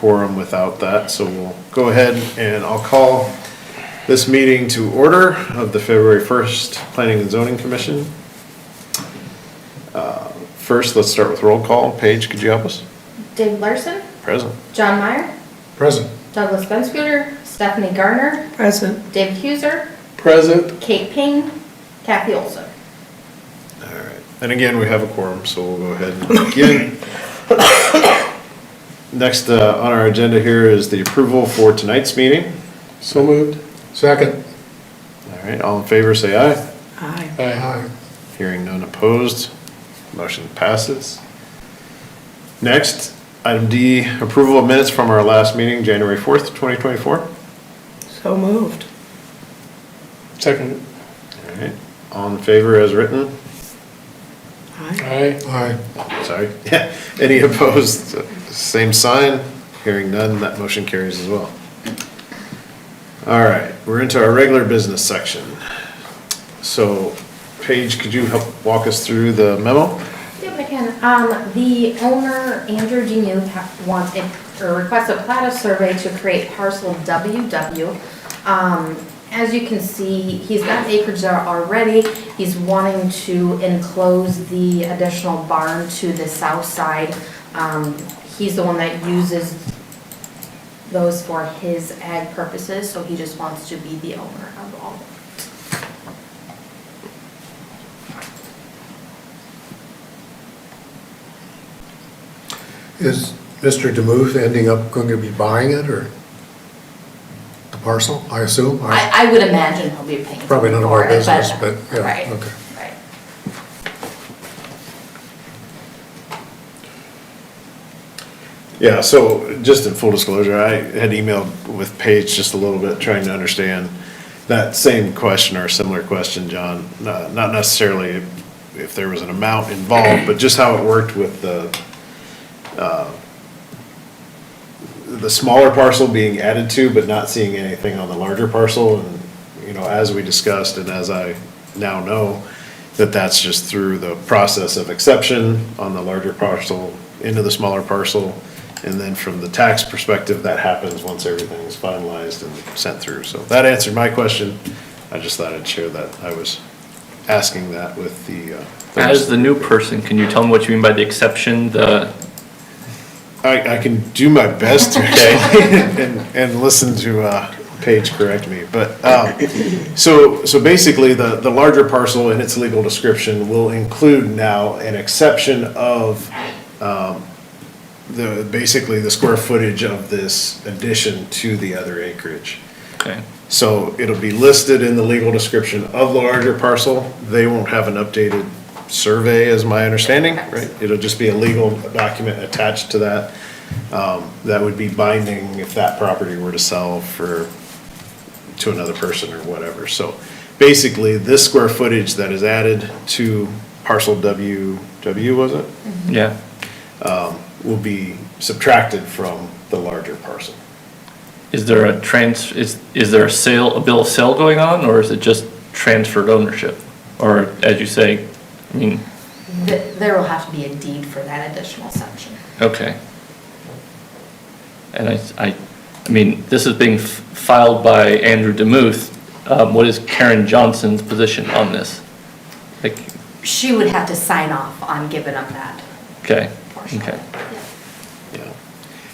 quorum without that, so we'll go ahead and I'll call this meeting to order of the February 1st Planning and Zoning Commission. First, let's start with roll call. Paige, could you help us? Dave Larson. Present. John Meyer. Present. Douglas Benschoter. Stephanie Garner. Present. David Huser. Present. Kate Payne. Kathy Olson. All right. And again, we have a quorum, so we'll go ahead and begin. Next on our agenda here is the approval for tonight's meeting. So moved. Second. All right, all in favor say aye. Aye. Aye. Hearing none opposed, motion passes. Next, item D, approval of minutes from our last meeting, January 4th, 2024. So moved. Second. All right, all in favor as written? Aye. Aye. Aye. Sorry. Yeah. Any opposed? Same sign. Hearing none, that motion carries as well. All right, we're into our regular business section. So, Paige, could you help walk us through the memo? Yep, I can. The owner, Andrew G. New, wants or requests a plat of survey to create parcel WW. As you can see, he's got acreage there already. He's wanting to enclose the additional barn to the south side. He's the one that uses those for his ag purposes, so he just wants to be the owner of all of Is Mr. DeMuth ending up going to be buying it, or the parcel, I assume? I would imagine he'll be paying Probably none of for our it, business, but, yeah, right, okay. right. Yeah, so just in full disclosure, I had emailed with Paige just a little bit trying to understand that same question or similar question, John. Not necessarily if there was an amount involved, but just how it worked with the smaller parcel being added to, but not seeing anything on the larger parcel. And, you know, as we discussed, and as I now know, that's just through the process of exception on the larger parcel into the smaller parcel. And then from the tax perspective, that happens once everything is finalized and sent through. So that answered my question. I just thought I'd share that. I was asking that with the. As the new person, can you tell me what you mean by the exception, I can do my best to and listen to Paige correct me. But so basically the larger parcel in its legal description will include now an exception of basically the square footage of this addition to the other acreage. okay, So it'll be listed in the legal description of the larger parcel. They won't have an updated survey, as my understanding, right? It'll just be a legal document attached to that. That would be binding if that property were to sell to another person or whatever. So basically, this square footage that is added to parcel WW, was it? yeah. Will be subtracted from the larger parcel. Is there a is there a bill of sale going on, or is it just transferred ownership? Or, as you say, I mean, There will have to be a deed for that additional section. okay. And I mean, this is being filed by Andrew DeMuth. What is Karen Johnson's position on this? Like, She would have to sign off on giving up that okay, portion. okay. Yeah.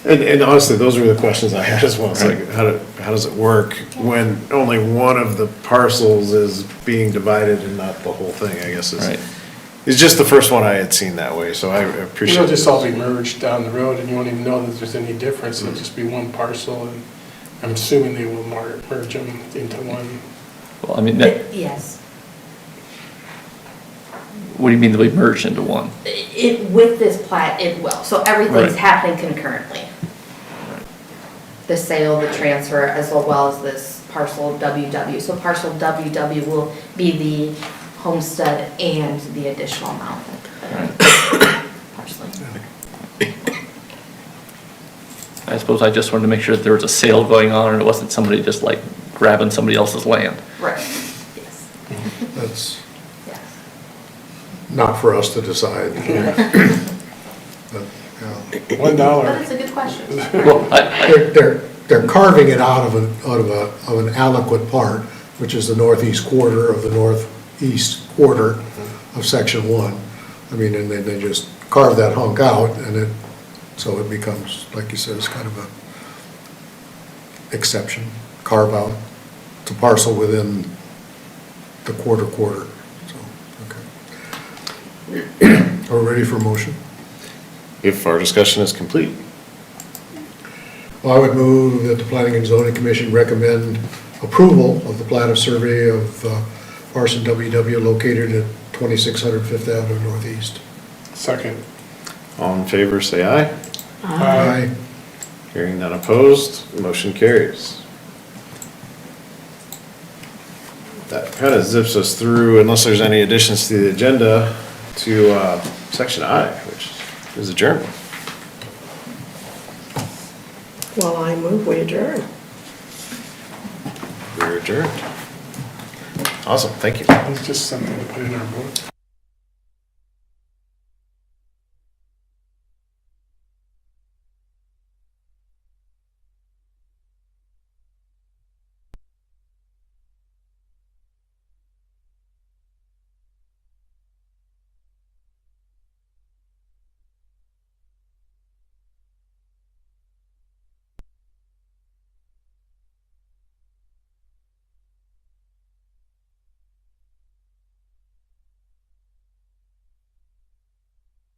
And honestly, those were the questions I had as well. It's like, how does it work when only one of the parcels is being divided and not the whole thing, I guess Right. it's just the first one I had seen that way, so I appreciate It'll it. just all be merged down the road, and you won't even know that there's any difference. It'll just be one parcel, and I'm assuming they will merge them into one. Well, I mean, Yes. what do you mean they'll be merged into one? With this plat, it will. So everything's Right. happening concurrently. The sale, the transfer, as well as this parcel WW. So parcel WW will be the homestead and the additional amount. Parceling. I suppose I just wanted to make sure that there was a sale going on and it wasn't somebody just like grabbing somebody else's land. Right, yes, That's yes. not for us to decide. But, yeah. But $1. it's a good question. Well, They're carving it out of an aliquot part, which is the northeast quarter of the northeast quarter of section 1. I mean, and then they just carve that hunk out, and so it becomes, like you said, it's kind of a exception, carve out to parcel within the quarter, so, okay. Are we ready for motion? If our discussion is complete. Well, I would move that the Planning and Zoning Commission recommend approval of the plat of survey of Parcel WW located at 2600 Fifth Avenue Northeast. Second. All in favor, say aye. Aye. Hearing none opposed, motion carries. That kind of zips us through, unless there's any additions to the agenda, to section I, which is adjournment. Well, I move we adjourn. We're adjourned. Awesome, thank you. It's just something to put in our book.